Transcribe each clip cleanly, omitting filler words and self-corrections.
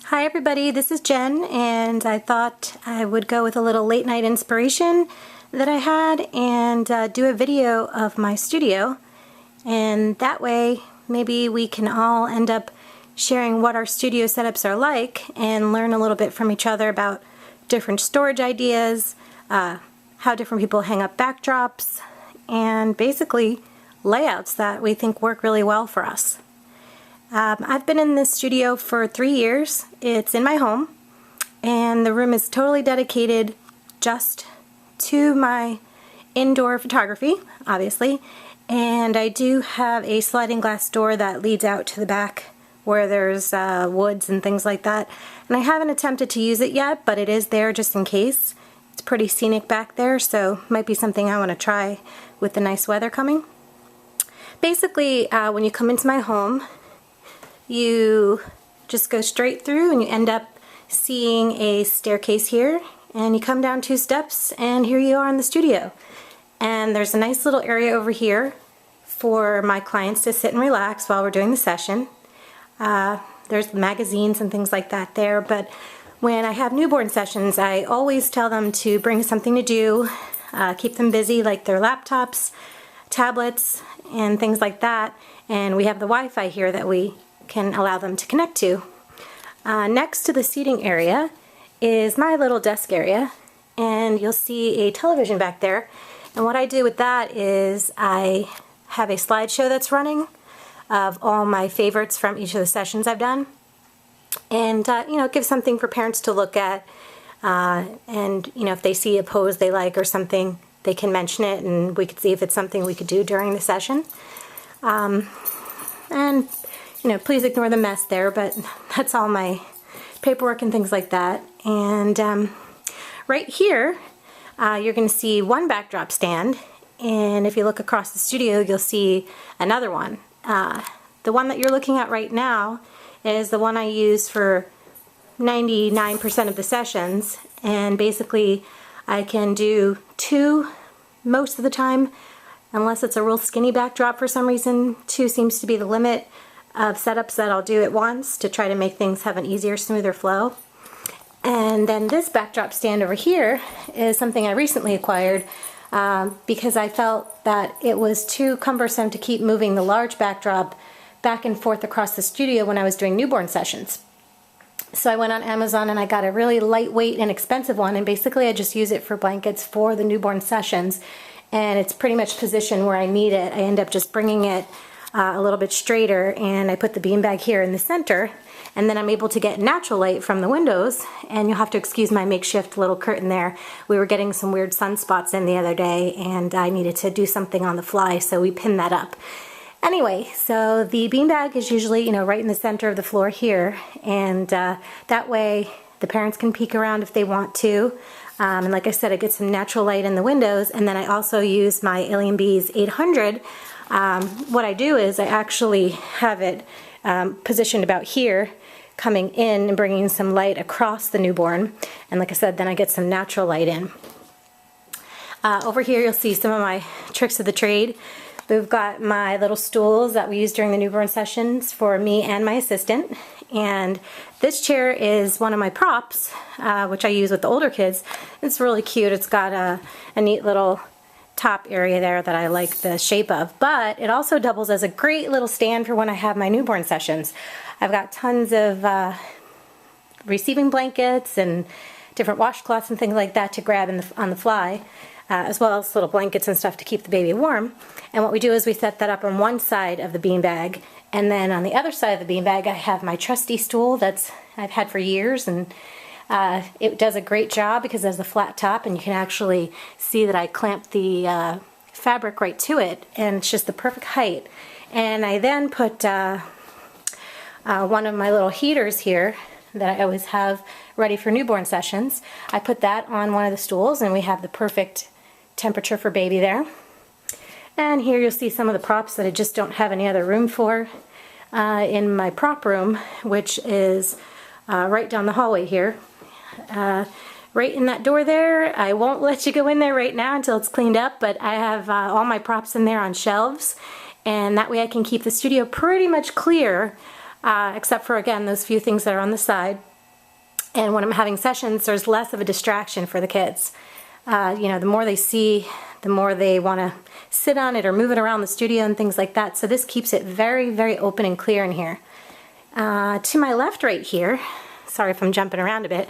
Hi everybody, this is Jen, and I thought I would go with a little late night inspiration that I had and do a video of my studio, and that way maybe we can all end up sharing what our studio setups are like and learn a little bit from each other about different storage ideas, how different people hang up backdrops, and basically layouts that we think work really well for us. I've been in this studio for 3 years. It's in my home, and the room is totally dedicated just to my indoor photography, obviously, and I do have a sliding glass door that leads out to the back where there's woods and things like that, and I haven't attempted to use it yet, but it is there just in case. It's pretty scenic back there, so might be something I want to try with the nice weather coming. Basically, when you come into my home, you just go straight through and you end up seeing a staircase here, and you come down 2 steps and here you are in the studio. And there's a nice little area over here for my clients to sit and relax while we're doing the session. There's magazines and things like that there, but when I have newborn sessions I always tell them to bring something to do, keep them busy, like their laptops, tablets, and things like that, and we have the Wi-Fi here that we can allow them to connect to. Next to the seating area is my little desk area, and you'll see a television back there, and what I do with that is I have a slideshow that's running of all my favorites from each of the sessions I've done, and you know, give something for parents to look at, and you know, if they see a pose they like or something, they can mention it and we could see if it's something we could do during the session. And you know, please ignore the mess there, but that's all my paperwork and things like that. And right here, you're going to see one backdrop stand, and if you look across the studio, you'll see another one. The one that you're looking at right now is the one I use for 99% of the sessions, and basically I can do 2 most of the time, unless it's a real skinny backdrop for some reason. 2 seems to be the limit of setups that I'll do at once to try to make things have an easier, smoother flow. And then this backdrop stand over here is something I recently acquired because I felt that it was too cumbersome to keep moving the large backdrop back and forth across the studio when I was doing newborn sessions. So I went on Amazon and I got a really lightweight and expensive one, and basically I just use it for blankets for the newborn sessions, and it's pretty much positioned where I need it. I end up just bringing it a little bit straighter, and I put the beanbag here in the center, and then I'm able to get natural light from the windows. And you'll have to excuse my makeshift little curtain there. We were getting some weird sunspots in the other day, and I needed to do something on the fly, so we pinned that up. Anyway, so the beanbag is usually, you know, right in the center of the floor here, and that way the parents can peek around if they want to. And like I said, I get some natural light in the windows, and then I also use my Alien Bees 800. What I do is I actually have it positioned about here, coming in and bringing some light across the newborn, and like I said, then I get some natural light in. Over here you'll see some of my tricks of the trade. We've got my little stools that we use during the newborn sessions for me and my assistant, and this chair is one of my props, which I use with the older kids. It's really cute. It's got a neat little top area there that I like the shape of, but it also doubles as a great little stand for when I have my newborn sessions. I've got tons of receiving blankets and different washcloths and things like that to grab on the fly, as well as little blankets and stuff to keep the baby warm. And what we do is we set that up on one side of the beanbag, and then on the other side of the beanbag I have my trusty stool that's I've had for years, and it does a great job because it has a flat top, and you can actually see that I clamped the fabric right to it, and it's just the perfect height. And I then put one of my little heaters here that I always have ready for newborn sessions. I put that on one of the stools, and we have the perfect temperature for baby there. And here you'll see some of the props that I just don't have any other room for in my prop room, which is right down the hallway here. Right in that door there. I won't let you go in there right now until it's cleaned up, but I have all my props in there on shelves, and that way I can keep the studio pretty much clear, except for, again, those few things that are on the side. And when I'm having sessions, there's less of a distraction for the kids. You know, the more they see, the more they want to sit on it or move it around the studio and things like that. So this keeps it very, very open and clear in here. To my left right here, sorry if I'm jumping around a bit,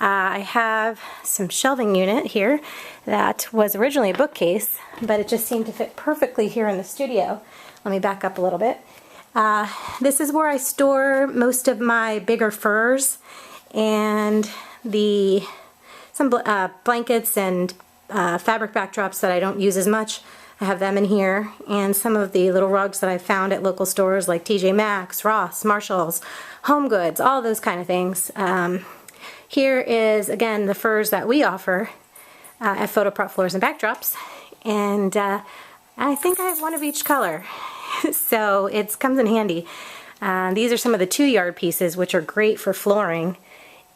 I have some shelving unit here that was originally a bookcase, but it just seemed to fit perfectly here in the studio. Let me back up a little bit. This is where I store most of my bigger furs and some blankets and fabric backdrops that I don't use as much. I have them in here, and some of the little rugs that I found at local stores like TJ Maxx, Ross, Marshalls, Home Goods, all those kind of things. Here is, again, the furs that we offer at Photo Prop Floors and Backdrops, and I think I have one of each color, so it comes in handy. These are some of the 2-yard pieces, which are great for flooring,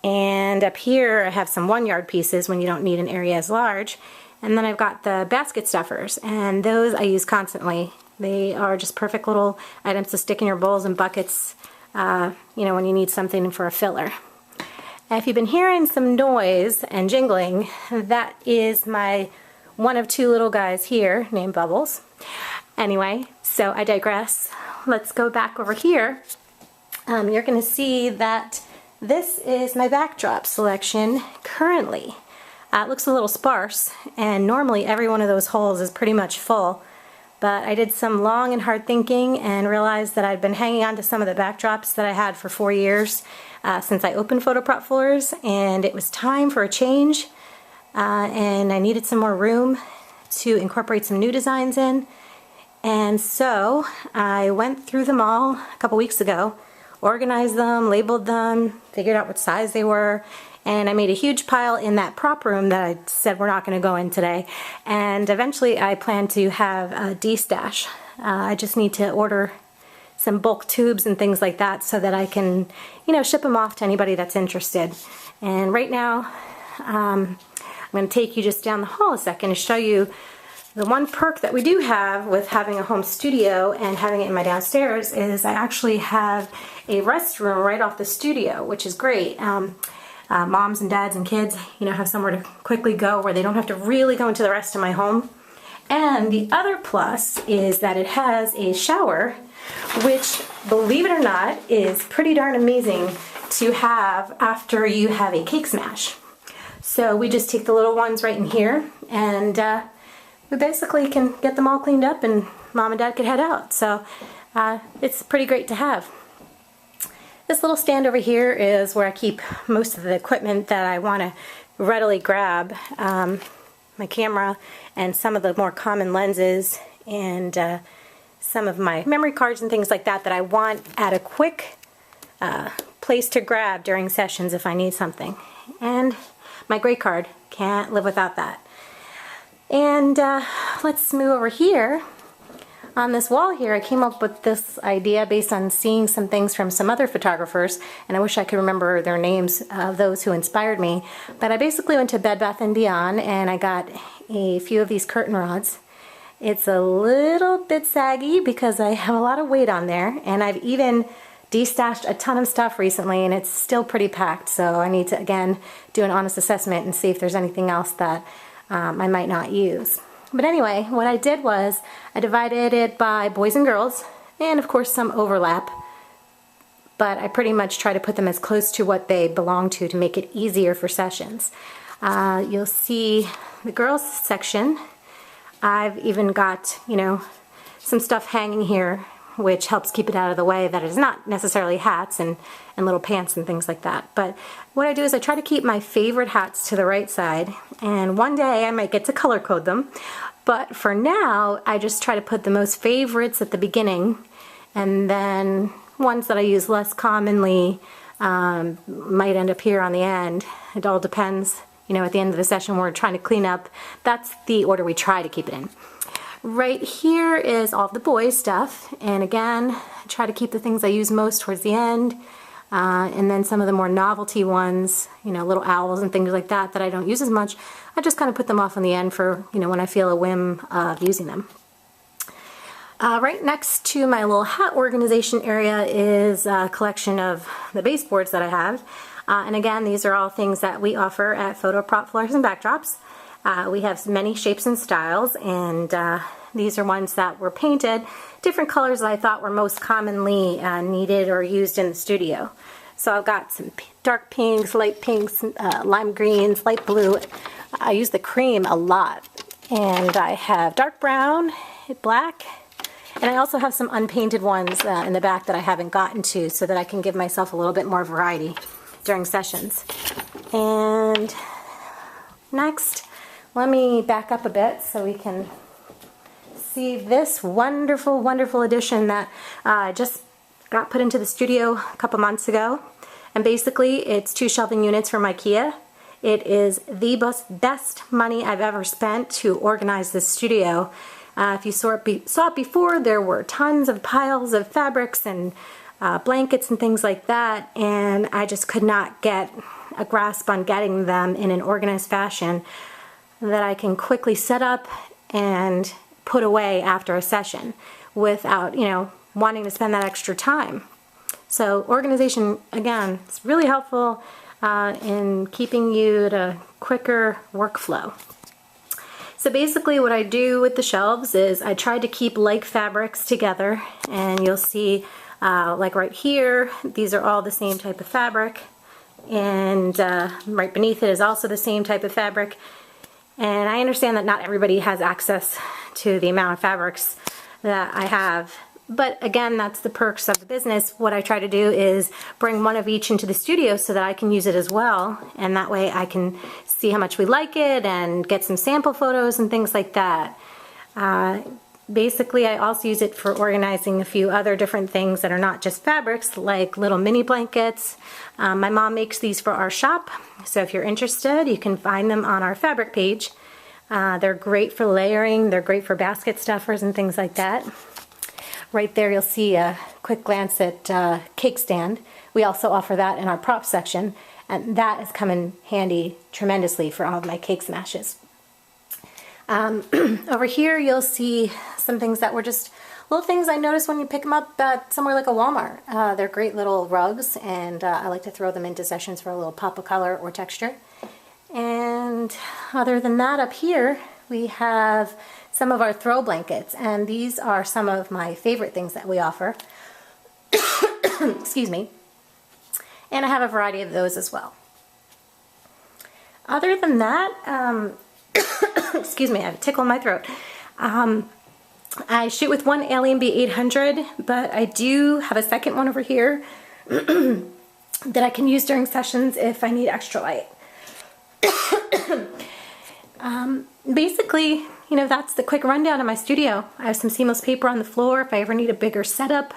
and up here I have some 1-yard pieces when you don't need an area as large. And then I've got the basket stuffers, and those I use constantly. They are just perfect little items to stick in your bowls and buckets, you know, when you need something for a filler. And if you've been hearing some noise and jingling, that is my one of 2 little guys here named Bubbles. Anyway, so I digress. Let's go back over here. You're going to see that this is my backdrop selection currently. It looks a little sparse, and normally every one of those holes is pretty much full, but I did some long and hard thinking and realized that I'd been hanging on to some of the backdrops that I had for 4 years since I opened Photo Prop Floors, and it was time for a change, and I needed some more room to incorporate some new designs in. And so I went through them all a couple weeks ago, organized them, labeled them, figured out what size they were, and I made a huge pile in that prop room that I said we're not going to go in today. And eventually I plan to have a D-stash. I just need to order some bulk tubes and things like that so that I can, you know, ship them off to anybody that's interested. And right now I'm going to take you just down the hall a second to show you the one perk that we do have with having a home studio and having it in my downstairs is I actually have a restroom right off the studio, which is great. Moms and dads and kids, you know, have somewhere to quickly go where they don't have to really go into the rest of my home. And the other plus is that it has a shower, which, believe it or not, is pretty darn amazing to have after you have a cake smash. So we just take the little ones right in here, and we basically can get them all cleaned up and mom and dad could head out. So it's pretty great to have. This little stand over here is where I keep most of the equipment that I want to readily grab. My camera and some of the more common lenses and some of my memory cards and things like that that I want at a quick place to grab during sessions if I need something. And my gray card, can't live without that. And let's move over here. On this wall here, I came up with this idea based on seeing some things from some other photographers, and I wish I could remember their names of those who inspired me. But I basically went to Bed Bath & Beyond and I got a few of these curtain rods. It's a little bit saggy because I have a lot of weight on there, and I've even de-stashed a ton of stuff recently and it's still pretty packed, so I need to again do an honest assessment and see if there's anything else that I might not use. But anyway, what I did was I divided it by boys and girls, and of course some overlap, but I pretty much try to put them as close to what they belong to make it easier for sessions. You'll see the girls section. I've even got, you know, some stuff hanging here which helps keep it out of the way that is not necessarily hats and little pants and things like that. But what I do is I try to keep my favorite hats to the right side, and one day I might get to color code them. But for now, I just try to put the most favorites at the beginning, and then ones that I use less commonly might end up here on the end. It all depends. You know, at the end of the session we're trying to clean up. That's the order we try to keep it in. Right here is all the boys stuff, and again, I try to keep the things I use most towards the end, and then some of the more novelty ones, you know, little owls and things like that that I don't use as much, I just kind of put them off on the end for, you know, when I feel a whim of using them. Right next to my little hat organization area is a collection of the baseboards that I have. And again, these are all things that we offer at Photo Prop Floors and Backdrops. We have many shapes and styles, and these are ones that were painted different colors that I thought were most commonly needed or used in the studio. So I've got some dark pinks, light pinks, lime greens, light blue. I use the cream a lot. And I have dark brown, black, and I also have some unpainted ones in the back that I haven't gotten to, so that I can give myself a little bit more variety during sessions. And next, let me back up a bit so we can see this wonderful, wonderful addition that just got put into the studio a couple months ago. And basically, it's 2 shelving units from Ikea. It is the best money I've ever spent to organize this studio. If you saw it before, there were tons of piles of fabrics and blankets and things like that, and I just could not get a grasp on getting them in an organized fashion that I can quickly set up and put away after a session without, wanting to spend that extra time. So organization, again, it's really helpful in keeping you at a quicker workflow. So basically what I do with the shelves is I try to keep like fabrics together, and you'll see like right here, these are all the same type of fabric, and right beneath it is also the same type of fabric. And I understand that not everybody has access to the amount of fabrics that I have. But again, that's the perks of the business. What I try to do is bring one of each into the studio so that I can use it as well. And that way I can see how much we like it and get some sample photos and things like that. Basically, I also use it for organizing a few other different things that are not just fabrics, like little mini blankets. My mom makes these for our shop. So if you're interested, you can find them on our fabric page. They're great for layering. They're great for basket stuffers and things like that. Right there you'll see a quick glance at cake stand. We also offer that in our prop section, and that has come in handy tremendously for all of my cake smashes. Over here you'll see some things that were just little things I noticed when you pick them up at somewhere like a Walmart. They're great little rugs, and I like to throw them into sessions for a little pop of color or texture. And other than that, up here we have some of our throw blankets, and these are some of my favorite things that we offer. Excuse me. And I have a variety of those as well. Other than that, excuse me, I have a tickle in my throat. I shoot with one Alien B800, but I do have a second one over here that I can use during sessions if I need extra light. Basically, that's the quick rundown of my studio. I have some seamless paper on the floor if I ever need a bigger setup.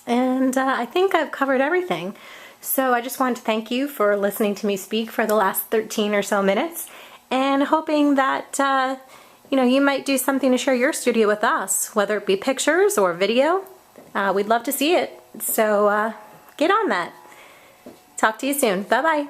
And I think I've covered everything. So I just wanted to thank you for listening to me speak for the last 13 or so minutes, and hoping that you might do something to share your studio with us, whether it be pictures or video. We'd love to see it. So get on that. Talk to you soon. Bye-bye.